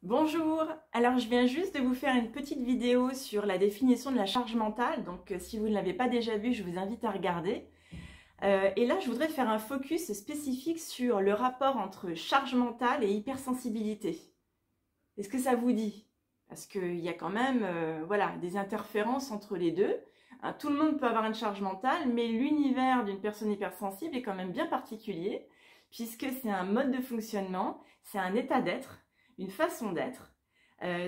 Bonjour, alors je viens juste de vous faire une petite vidéo sur la définition de la charge mentale, donc si vous ne l'avez pas déjà vue, je vous invite à regarder. Et là, je voudrais faire un focus spécifique sur le rapport entre charge mentale et hypersensibilité. Est-ce que ça vous dit? Parce qu'il y a quand même voilà, des interférences entre les deux. Hein, tout le monde peut avoir une charge mentale, mais l'univers d'une personne hypersensible est quand même bien particulier, puisque c'est un mode de fonctionnement, c'est un état d'être, une façon d'être,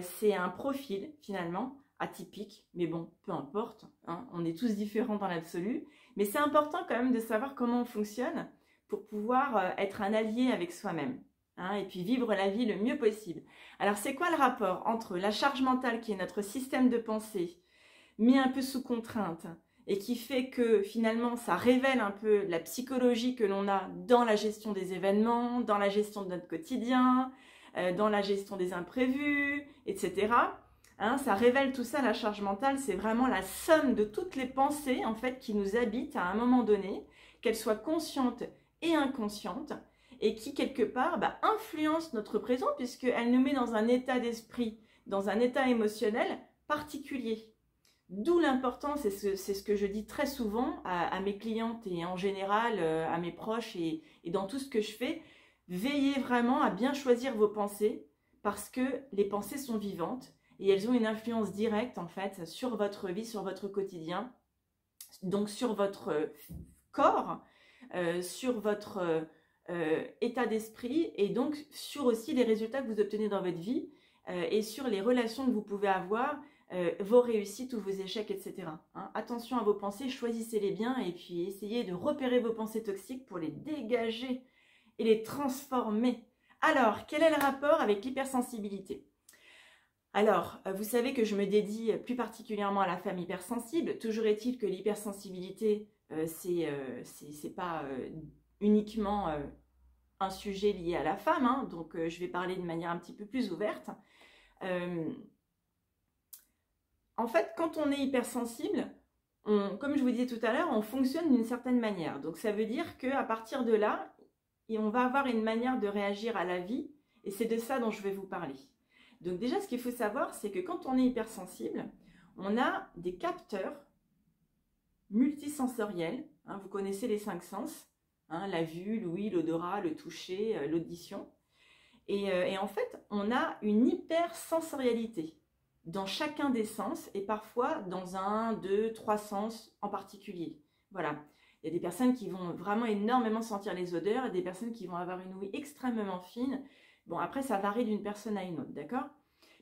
c'est un profil finalement atypique, mais bon, peu importe, hein, on est tous différents dans l'absolu, mais c'est important quand même de savoir comment on fonctionne pour pouvoir être un allié avec soi-même, hein, et puis vivre la vie le mieux possible. Alors c'est quoi le rapport entre la charge mentale qui est notre système de pensée mis un peu sous contrainte et qui fait que finalement ça révèle un peu la psychologie que l'on a dans la gestion des événements, dans la gestion de notre quotidien, dans la gestion des imprévus, etc. Hein, ça révèle tout ça, la charge mentale, c'est vraiment la somme de toutes les pensées en fait qui nous habitent à un moment donné, qu'elles soient conscientes et inconscientes, et qui quelque part influencent notre présent puisqu'elles nous met dans un état d'esprit, dans un état émotionnel particulier. D'où l'importance, et c'est ce que je dis très souvent à mes clientes et en général à mes proches et dans tout ce que je fais, veillez vraiment à bien choisir vos pensées parce que les pensées sont vivantes et elles ont une influence directe en fait sur votre vie, sur votre quotidien, donc sur votre corps, sur votre état d'esprit et donc sur aussi les résultats que vous obtenez dans votre vie et sur les relations que vous pouvez avoir, vos réussites ou vos échecs, etc. Hein, attention à vos pensées, choisissez-les bien et puis essayez de repérer vos pensées toxiques pour les dégager et les transformer. Alors, quel est le rapport avec l'hypersensibilité? Alors, vous savez que je me dédie plus particulièrement à la femme hypersensible. Toujours est-il que l'hypersensibilité, c'est pas uniquement un sujet lié à la femme, hein, donc je vais parler de manière un petit peu plus ouverte. En fait, quand on est hypersensible, comme je vous disais tout à l'heure, on fonctionne d'une certaine manière. Donc ça veut dire qu'à partir de là, on va avoir une manière de réagir à la vie, et c'est de ça dont je vais vous parler. Donc déjà, ce qu'il faut savoir, c'est que quand on est hypersensible, on a des capteurs multisensoriels. Hein, vous connaissez les 5 sens, hein, la vue, l'ouïe, l'odorat, le toucher, l'audition. Et en fait, on a une hypersensorialité dans chacun des sens et parfois dans 1, 2, 3 sens en particulier. Voilà. Il y a des personnes qui vont vraiment énormément sentir les odeurs et des personnes qui vont avoir une ouïe extrêmement fine. Bon, après, ça varie d'une personne à une autre, d'accord?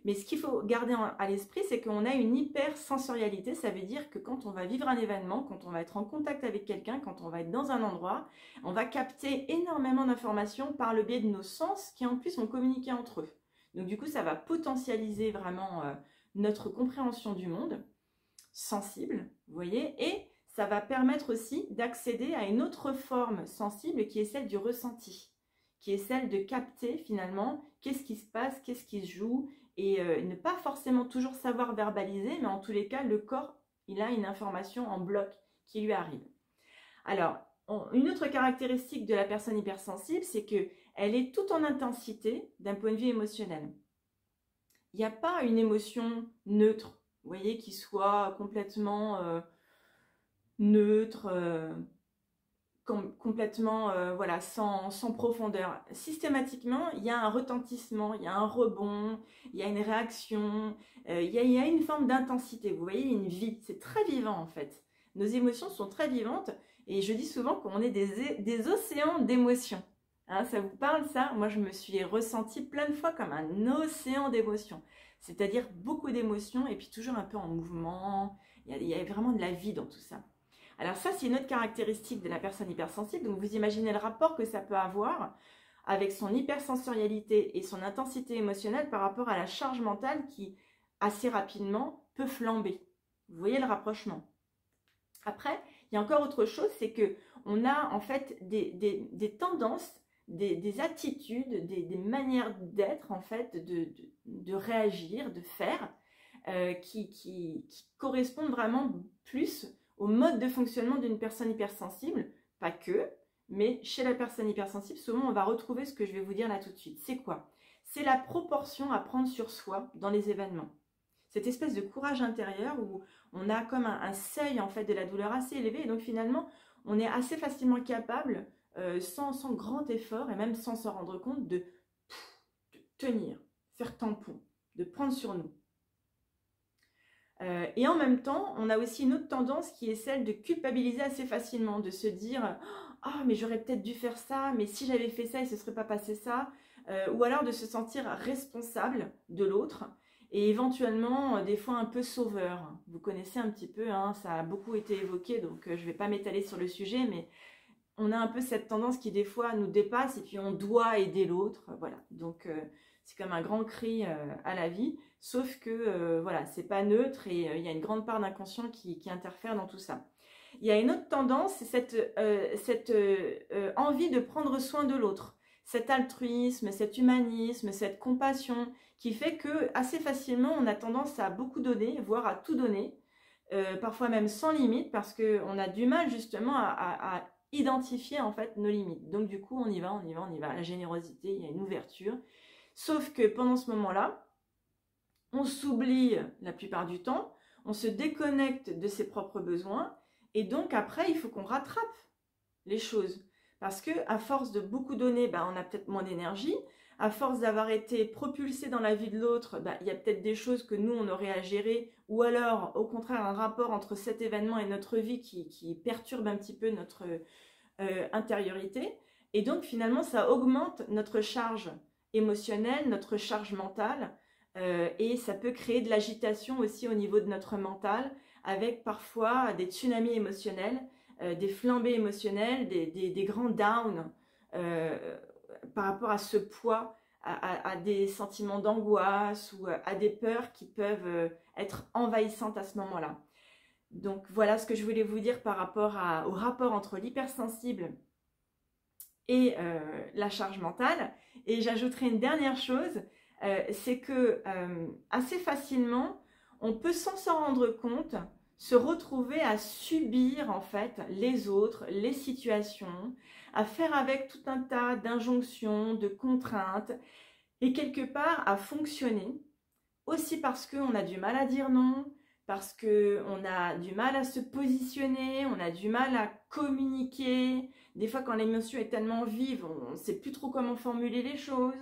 Mais ce qu'il faut garder à l'esprit, c'est qu'on a une hypersensorialité. Ça veut dire que quand on va vivre un événement, quand on va être en contact avec quelqu'un, quand on va être dans un endroit, on va capter énormément d'informations par le biais de nos sens qui en plus vont communiquer entre eux. Donc du coup, ça va potentialiser vraiment notre compréhension du monde, sensible, vous voyez, et ça va permettre aussi d'accéder à une autre forme sensible qui est celle du ressenti, qui est celle de capter finalement qu'est-ce qui se passe, qu'est-ce qui se joue, et ne pas forcément toujours savoir verbaliser, mais en tous les cas, le corps, il a une information en bloc qui lui arrive. Alors, une autre caractéristique de la personne hypersensible, c'est qu'elle est tout en intensité d'un point de vue émotionnel. Il n'y a pas une émotion neutre, vous voyez, qui soit complètement neutre, complètement voilà, sans profondeur. Systématiquement, il y a un retentissement, il y a un rebond, il y a une réaction, il y a une forme d'intensité. Vous voyez, une vie. C'est très vivant en fait. Nos émotions sont très vivantes et je dis souvent qu'on est des océans d'émotions. Hein, ça vous parle ça? Moi, je me suis ressentie plein de fois comme un océan d'émotions. C'est-à-dire beaucoup d'émotions et puis toujours un peu en mouvement. Il y a vraiment de la vie dans tout ça. Alors ça, c'est une autre caractéristique de la personne hypersensible. Donc vous imaginez le rapport que ça peut avoir avec son hypersensorialité et son intensité émotionnelle par rapport à la charge mentale qui, assez rapidement, peut flamber. Vous voyez le rapprochement. Après, il y a encore autre chose, c'est qu'on a en fait des tendances, des attitudes, des manières d'être, en fait, de réagir, de faire, qui correspondent vraiment plus au mode de fonctionnement d'une personne hypersensible, pas que, mais chez la personne hypersensible, souvent on va retrouver ce que je vais vous dire là tout de suite. C'est quoi? c'est la proportion à prendre sur soi dans les événements. Cette espèce de courage intérieur où on a comme un seuil en fait de la douleur assez élevé et donc finalement on est assez facilement capable, sans grand effort et même sans s'en rendre compte, de tenir, faire tampon, de prendre sur nous. Et en même temps, on a aussi une autre tendance qui est celle de culpabiliser assez facilement, de se dire « Ah, mais j'aurais peut-être dû faire ça, mais si j'avais fait ça, il ne se serait pas passé ça », ou alors de se sentir responsable de l'autre et éventuellement, des fois un peu sauveur. Vous connaissez un petit peu, hein, ça a beaucoup été évoqué, donc je ne vais pas m'étaler sur le sujet, mais on a un peu cette tendance qui des fois nous dépasse et puis on doit aider l'autre, voilà. Donc c'est comme un grand cri à la vie, sauf que voilà, c'est pas neutre et il y a une grande part d'inconscient qui interfère dans tout ça. Il y a une autre tendance, c'est cette envie de prendre soin de l'autre, cet altruisme, cet humanisme, cette compassion qui fait que assez facilement on a tendance à beaucoup donner, voire à tout donner, parfois même sans limite, parce qu'on a du mal justement à identifier en fait nos limites. Donc du coup on y va, la générosité, il y a une ouverture. Sauf que pendant ce moment-là, on s'oublie la plupart du temps, on se déconnecte de ses propres besoins et donc après il faut qu'on rattrape les choses. Parce que à force de beaucoup donner, on a peut-être moins d'énergie. À force d'avoir été propulsé dans la vie de l'autre, il y a peut-être des choses que nous on aurait à gérer, ou alors au contraire un rapport entre cet événement et notre vie qui perturbe un petit peu notre intériorité. Et donc finalement ça augmente notre charge émotionnelle, notre charge mentale, et ça peut créer de l'agitation aussi au niveau de notre mental, avec parfois des tsunamis émotionnels, des flambées émotionnelles, des grands downs par rapport à ce poids, à des sentiments d'angoisse ou à des peurs qui peuvent être envahissantes à ce moment-là. Donc voilà ce que je voulais vous dire par rapport au rapport entre l'hypersensible et la charge mentale. Et j'ajouterai une dernière chose, c'est que assez facilement, on peut sans s'en rendre compte, se retrouver à subir en fait les autres, les situations, à faire avec tout un tas d'injonctions, de contraintes et quelque part à fonctionner aussi parce qu'on a du mal à dire non, parce qu'on a du mal à se positionner, on a du mal à communiquer. Des fois quand l'émotion est tellement vive, on ne sait plus trop comment formuler les choses.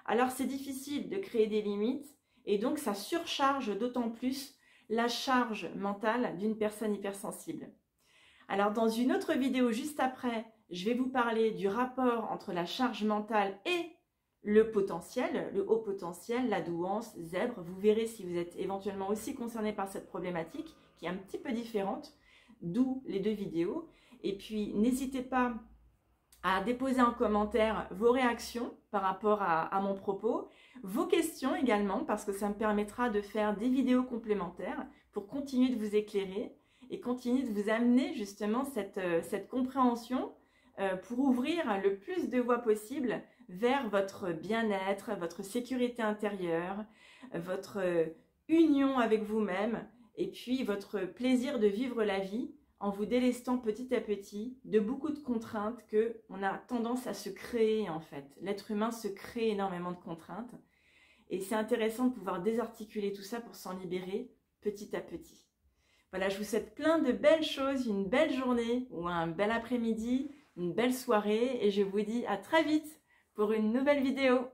Alors c'est difficile de créer des limites et donc ça surcharge d'autant plus la charge mentale d'une personne hypersensible. Alors dans une autre vidéo juste après, je vais vous parler du rapport entre la charge mentale et le potentiel, le haut potentiel, la douance, zèbre. Vous verrez si vous êtes éventuellement aussi concerné par cette problématique qui est un petit peu différente, d'où les deux vidéos. Et puis n'hésitez pas à déposer en commentaire vos réactions par rapport à mon propos, vos questions également, parce que ça me permettra de faire des vidéos complémentaires pour continuer de vous éclairer et continuer de vous amener justement cette compréhension pour ouvrir le plus de voies possibles vers votre bien-être, votre sécurité intérieure, votre union avec vous-même et puis votre plaisir de vivre la vie en vous délestant petit à petit de beaucoup de contraintes qu'on a tendance à se créer en fait. L'être humain se crée énormément de contraintes et c'est intéressant de pouvoir désarticuler tout ça pour s'en libérer petit à petit. Voilà, je vous souhaite plein de belles choses, une belle journée ou un bel après-midi, une belle soirée et je vous dis à très vite pour une nouvelle vidéo.